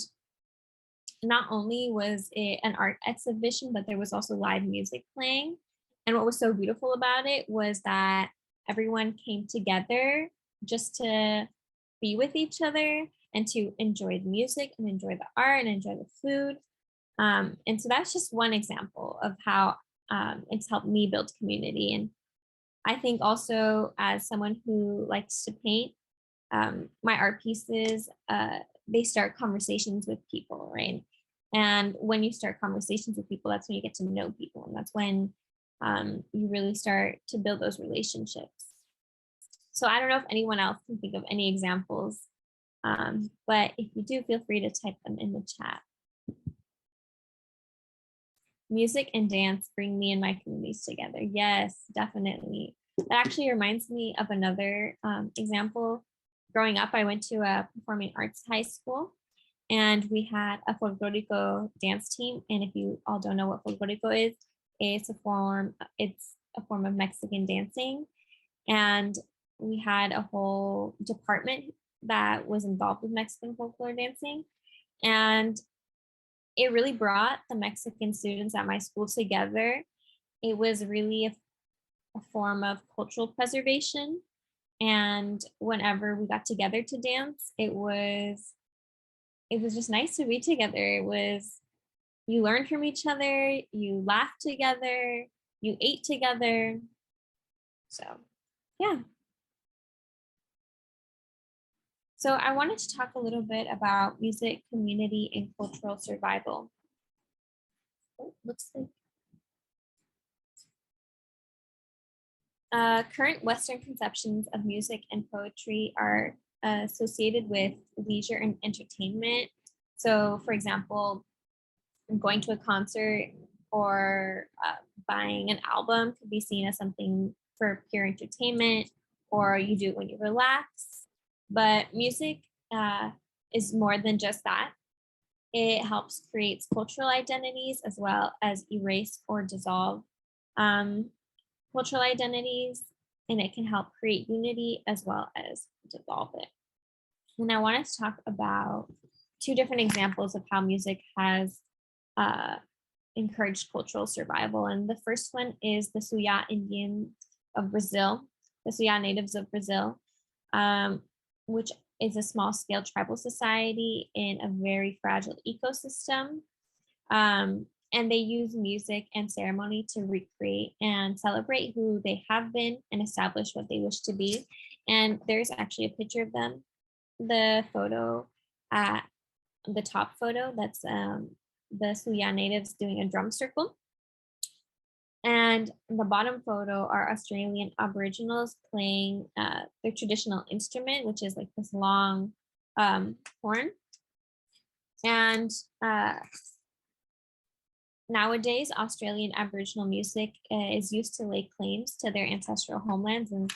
not only was it an art exhibition, but there was also live music playing. And what was so beautiful about it was that everyone came together just to be with each other and to enjoy the music and enjoy the art and enjoy the food. And so that's just one example of how it's helped me build community. And I think also, as someone who likes to paint, my art pieces, they start conversations with people, right? And when you start conversations with people, that's when you get to know people. And that's when you really start to build those relationships. So I don't know if anyone else can think of any examples, but if you do, feel free to type them in the chat. Music and dance bring me and my communities together. Yes, definitely. That actually reminds me of another example. Growing up, I went to a performing arts high school, and we had a folklorico dance team. And if you all don't know what folklorico is, it's a form of Mexican dancing. And we had a whole department that was involved with Mexican folklore dancing. And it really brought the Mexican students at my school together. It was really a form of cultural preservation. And whenever we got together to dance, it was just nice to be together. You learned from each other, you laughed together, you ate together. So, yeah. So I wanted to talk a little bit about music, community, and cultural survival. Looks like current Western conceptions of music and poetry are associated with leisure and entertainment. So, for example, going to a concert or buying an album could be seen as something for pure entertainment, or you do it when you relax. But music is more than just that. It helps create cultural identities as well as erase or dissolve cultural identities, and it can help create unity as well as dissolve it. And I wanted to talk about two different examples of how music has encouraged cultural survival. And the first one is the Suya Indians of Brazil, the Suya natives of Brazil, which is a small scale tribal society in a very fragile ecosystem. And they use music and ceremony to recreate and celebrate who they have been and establish what they wish to be. And there's actually a picture of them. The photo at the top photo, that's the Suya natives doing a drum circle. And the bottom photo are Australian Aboriginals playing their traditional instrument, which is like this long horn. And nowadays, Australian Aboriginal music is used to lay claims to their ancestral homelands. And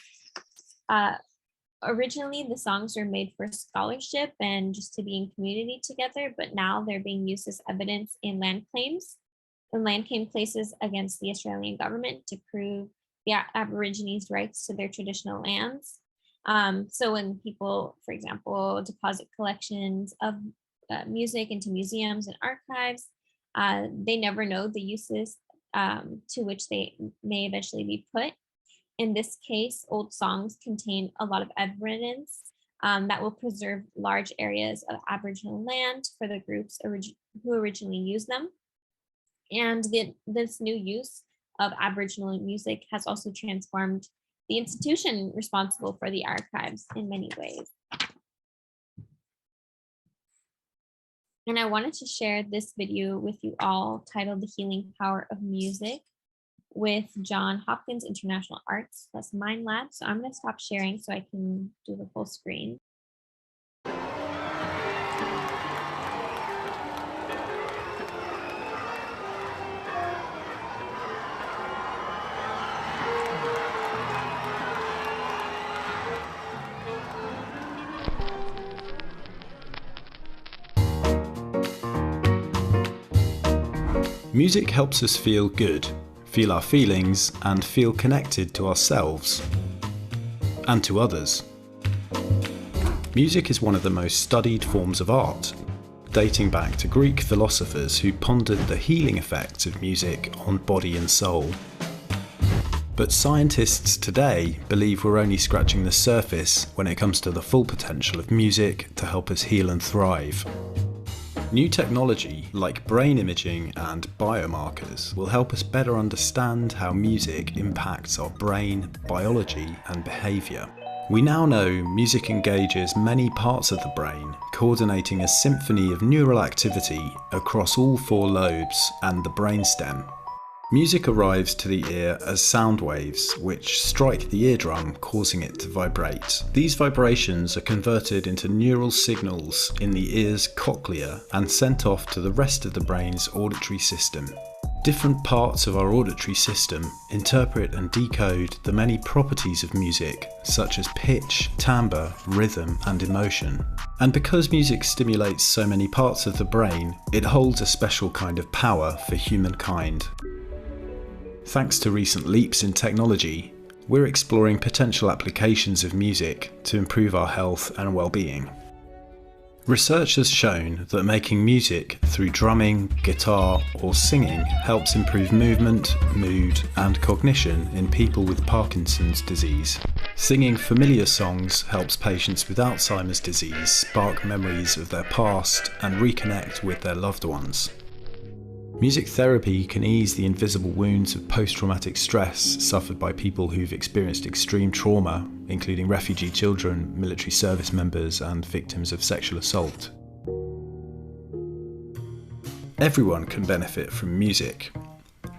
originally, the songs were made for scholarship and just to be in community together, but now they're being used as evidence in land claims. The land came places against the Australian government to prove the Aborigines' rights to their traditional lands. So when people, for example, deposit collections of music into museums and archives, they never know the uses to which they may eventually be put. In this case, old songs contain a lot of evidence that will preserve large areas of Aboriginal land for the groups who originally used them. And this new use of Aboriginal music has also transformed the institution responsible for the archives in many ways. And I wanted to share this video with you all titled The Healing Power of Music with Johns Hopkins International Arts plus Mind Lab. So I'm going to stop sharing so I can do the full screen. Music helps us feel good, feel our feelings, and feel connected to ourselves and to others. Music is one of the most studied forms of art, dating back to Greek philosophers who pondered the healing effects of music on body and soul. But scientists today believe we're only scratching the surface when it comes to the full potential of music to help us heal and thrive. New technology like brain imaging and biomarkers will help us better understand how music impacts our brain, biology, and behaviour. We now know music engages many parts of the brain, coordinating a symphony of neural activity across all 4 lobes and the brainstem. Music arrives to the ear as sound waves, which strike the eardrum, causing it to vibrate. These vibrations are converted into neural signals in the ear's cochlea and sent off to the rest of the brain's auditory system. Different parts of our auditory system interpret and decode the many properties of music, such as pitch, timbre, rhythm, and emotion. And because music stimulates so many parts of the brain, it holds a special kind of power for humankind. Thanks to recent leaps in technology, we're exploring potential applications of music to improve our health and well-being. Research has shown that making music through drumming, guitar, or singing helps improve movement, mood, and cognition in people with Parkinson's disease. Singing familiar songs helps patients with Alzheimer's disease spark memories of their past and reconnect with their loved ones. Music therapy can ease the invisible wounds of post-traumatic stress suffered by people who've experienced extreme trauma, including refugee children, military service members, and victims of sexual assault. Everyone can benefit from music.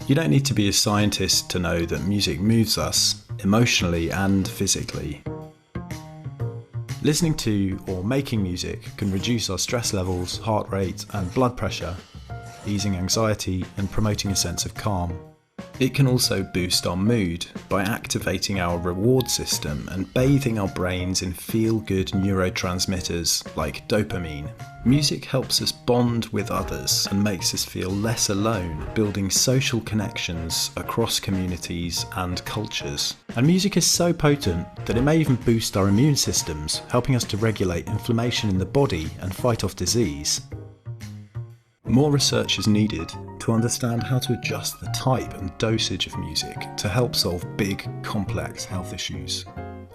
You don't need to be a scientist to know that music moves us, emotionally and physically. Listening to or making music can reduce our stress levels, heart rate, and blood pressure, easing anxiety and promoting a sense of calm. It can also boost our mood by activating our reward system and bathing our brains in feel-good neurotransmitters like dopamine. Music helps us bond with others and makes us feel less alone, building social connections across communities and cultures. And music is so potent that it may even boost our immune systems, helping us to regulate inflammation in the body and fight off disease. More research is needed to understand how to adjust the type and dosage of music to help solve big, complex health issues.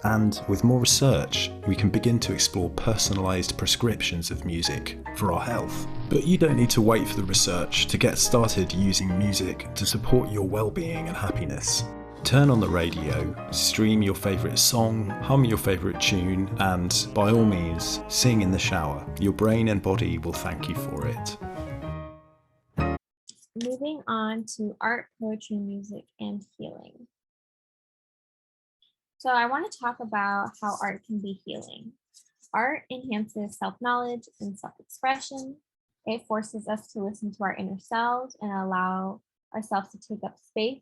And with more research, we can begin to explore personalised prescriptions of music for our health. But you don't need to wait for the research to get started using music to support your well-being and happiness. Turn on the radio, stream your favourite song, hum your favourite tune, and by all means, sing in the shower. Your brain and body will thank you for it. Moving on to art, poetry, music, and healing. So I want to talk about how art can be healing. Art enhances self-knowledge and self-expression. It forces us to listen to our inner selves and allow ourselves to take up space.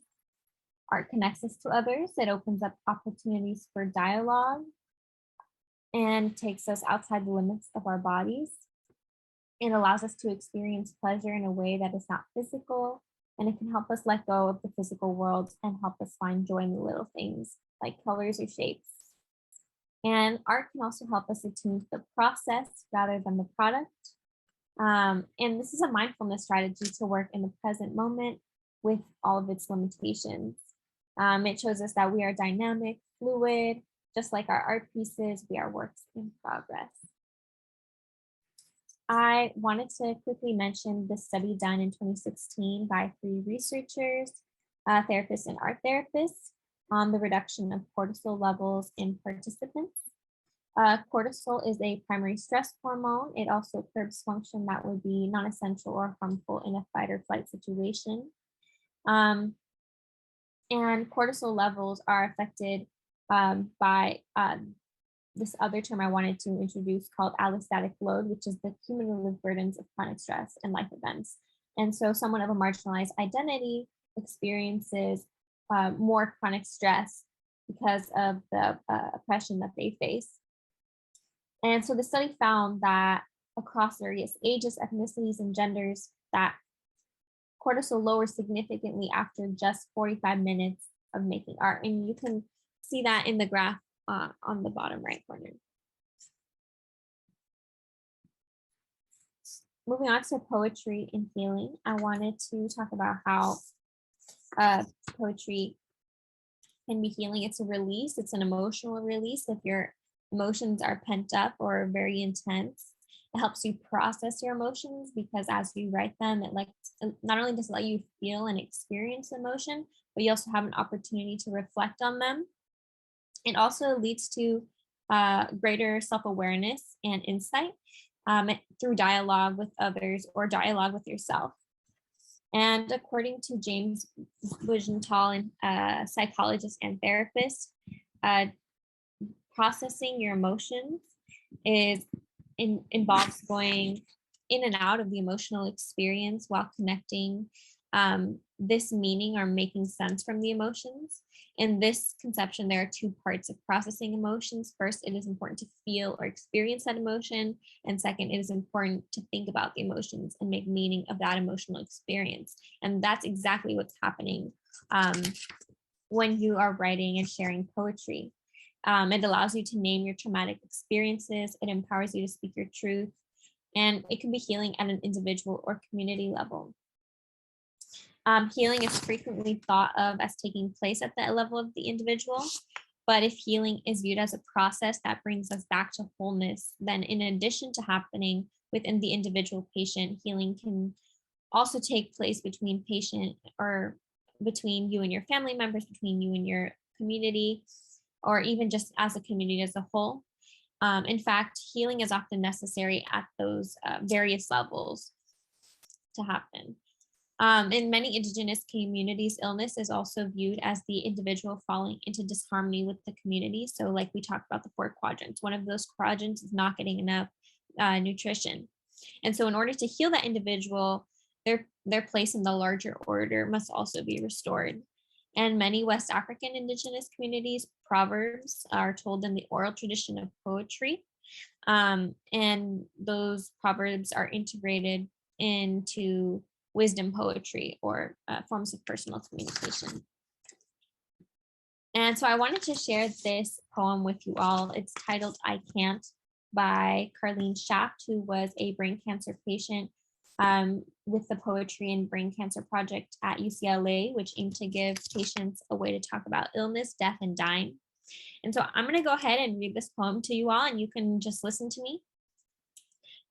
Art connects us to others. It opens up opportunities for dialogue and takes us outside the limits of our bodies. It allows us to experience pleasure in a way that is not physical and it can help us let go of the physical world and help us find joy in the little things like colors or shapes. And art can also help us attune to the process rather than the product. And this is a mindfulness strategy to work in the present moment with all of its limitations. It shows us that we are dynamic, fluid, just like our art pieces, we are works in progress. I wanted to quickly mention the study done in 2016 by 3 researchers, therapists and art therapists, on the reduction of cortisol levels in participants. Cortisol is a primary stress hormone. It also curbs function that would be non-essential or harmful in a fight or flight situation. And cortisol levels are affected by this other term I wanted to introduce called allostatic load, which is the cumulative burdens of chronic stress and life events. And so someone of a marginalized identity experiences more chronic stress because of the oppression that they face. And so the study found that across various ages, ethnicities, and genders, that cortisol lowers significantly after just 45 minutes of making art. And you can see that in the graph on the bottom right corner. Moving on to poetry and healing, I wanted to talk about how poetry can be healing. It's a release, it's an emotional release. If your emotions are pent up or very intense, it helps you process your emotions, because as you write them, it not only does it let you feel and experience emotion, but you also have an opportunity to reflect on them. It also leads to greater self-awareness and insight through dialogue with others or dialogue with yourself. And according to James Bugental, a psychologist and therapist, processing your emotions involves going in and out of the emotional experience while connecting this meaning or making sense from the emotions. In this conception, there are 2 parts of processing emotions. First, it is important to feel or experience that emotion. And second, it is important to think about the emotions and make meaning of that emotional experience. And that's exactly what's happening when you are writing and sharing poetry. It allows you to name your traumatic experiences. It empowers you to speak your truth. And it can be healing at an individual or community level. Healing is frequently thought of as taking place at the level of the individual, but if healing is viewed as a process that brings us back to wholeness, then in addition to happening within the individual patient, healing can also take place between patient or between you and your family members, between you and your community, or even just as a community as a whole. In fact, healing is often necessary at those various levels to happen. In many Indigenous communities, illness is also viewed as the individual falling into disharmony with the community. So like we talked about the 4 quadrants, one of those quadrants is not getting enough nutrition. And so in order to heal that individual, their place in the larger order must also be restored. And many West African Indigenous communities, proverbs are told in the oral tradition of poetry. And those proverbs are integrated into wisdom poetry or forms of personal communication. And so I wanted to share this poem with you all. It's titled I Can't by Carlene Schacht, who was a brain cancer patient with the Poetry and Brain Cancer Project at UCLA, which aimed to give patients a way to talk about illness, death, and dying. And so I'm going to go ahead and read this poem to you all, and you can just listen to me.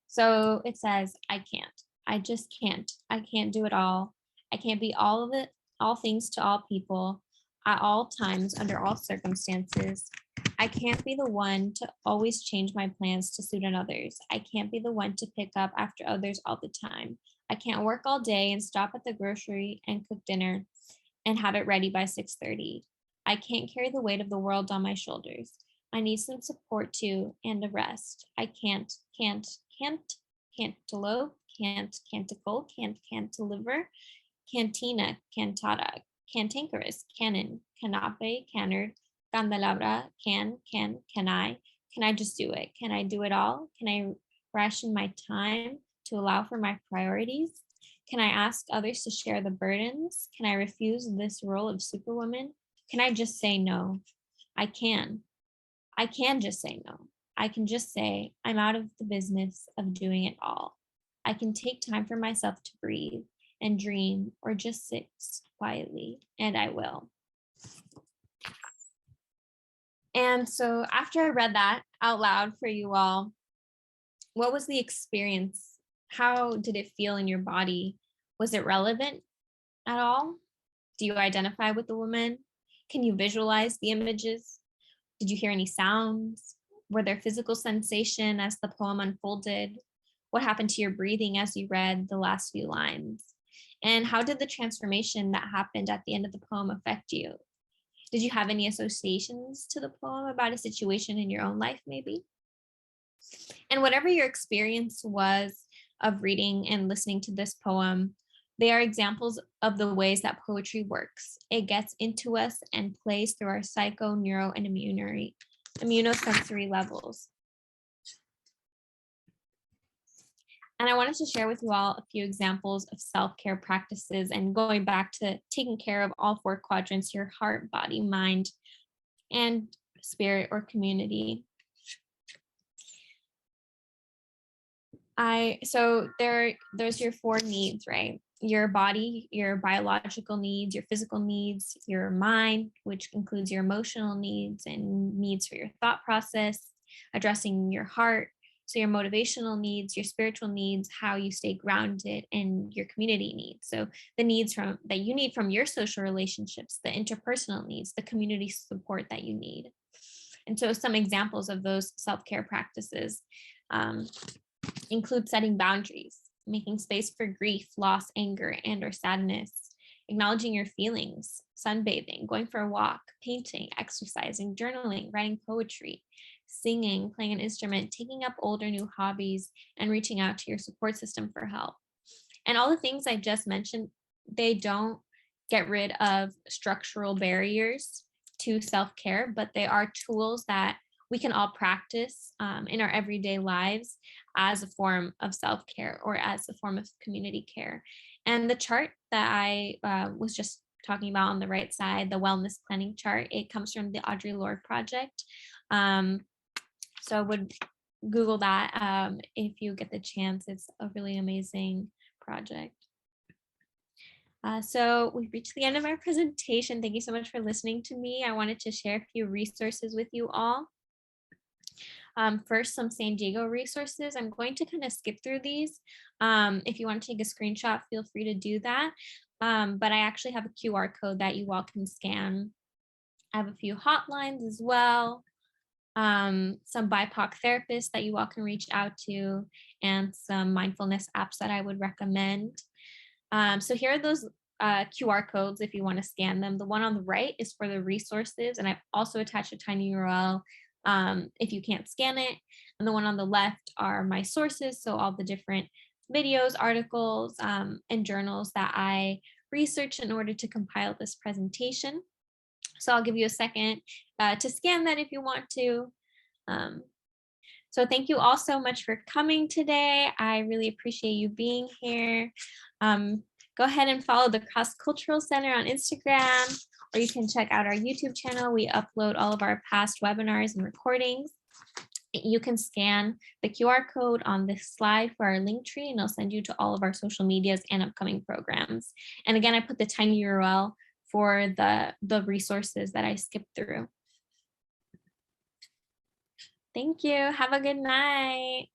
So it says, I can't. I just can't. I can't do it all. I can't be all of it, all things to all people, at all times, under all circumstances. I can't be the one to always change my plans to suit others. I can't be the one to pick up after others all the time. I can't work all day and stop at the grocery and cook dinner and have it ready by 6:30. I can't carry the weight of the world on my shoulders. I need some support too and a rest. I can't cantaloupe, canticle, cantilever, cantina, cantata, cantankerous, canon, canape, canard, candelabra, can I just do it? Can I do it all? Can I ration my time to allow for my priorities? Can I ask others to share the burdens? Can I refuse this role of superwoman? Can I just say no? I can. I can just say no. I can just say, I'm out of the business of doing it all. I can take time for myself to breathe and dream or just sit quietly, and I will. And so after I read that out loud for you all, what was the experience? How did it feel in your body? Was it relevant at all? Do you identify with the woman? Can you visualize the images? Did you hear any sounds? Were there physical sensation as the poem unfolded? What happened to your breathing as you read the last few lines? And how did the transformation that happened at the end of the poem affect you? Did you have any associations to the poem about a situation in your own life, maybe? And whatever your experience was of reading and listening to this poem, they are examples of the ways that poetry works. It gets into us and plays through our psycho, neuro, and immunosensory levels. And I wanted to share with you all a few examples of self-care practices and going back to taking care of all 4 quadrants, your heart, body, mind, and spirit or community. So there's your 4 needs, right? Your body, your biological needs, your physical needs, your mind, which includes your emotional needs and needs for your thought process, addressing your heart, so your motivational needs, your spiritual needs, how you stay grounded, and your community needs. So the needs that you need from your social relationships, the interpersonal needs, the community support that you need. And so some examples of those self-care practices include setting boundaries, making space for grief, loss, anger, and or sadness, acknowledging your feelings, sunbathing, going for a walk, painting, exercising, journaling, writing poetry, singing, playing an instrument, taking up old or new hobbies, and reaching out to your support system for help. And all the things I just mentioned, they don't get rid of structural barriers to self-care, but they are tools that we can all practice in our everyday lives as a form of self-care or as a form of community care. And the chart that I was just talking about on the right side, the wellness planning chart, it comes from the Audre Lorde project. So I would Google that if you get the chance. It's a really amazing project. So we've reached the end of our presentation. Thank you so much for listening to me. I wanted to share a few resources with you all. First, some San Diego resources. I'm going to kind of skip through these. If you want to take a screenshot, feel free to do that. But I actually have a QR code that you all can scan. I have a few hotlines as well. Some BIPOC therapists that you all can reach out to, and some mindfulness apps that I would recommend. So here are those QR codes if you want to scan them. The one on the right is for the resources, and I've also attached a tiny URL if you can't scan it. And the one on the left are my sources, so all the different videos, articles, and journals that I researched in order to compile this presentation. So I'll give you a second to scan that if you want to. So thank you all so much for coming today. I really appreciate you being here. Go ahead and follow the Cross Cultural Center on Instagram, or you can check out our YouTube channel. We upload all of our past webinars and recordings. You can scan the QR code on this slide for our Linktree, and it'll send you to all of our social medias and upcoming programs. And again, I put the tiny URL for the resources that I skipped through. Thank you. Have a good night.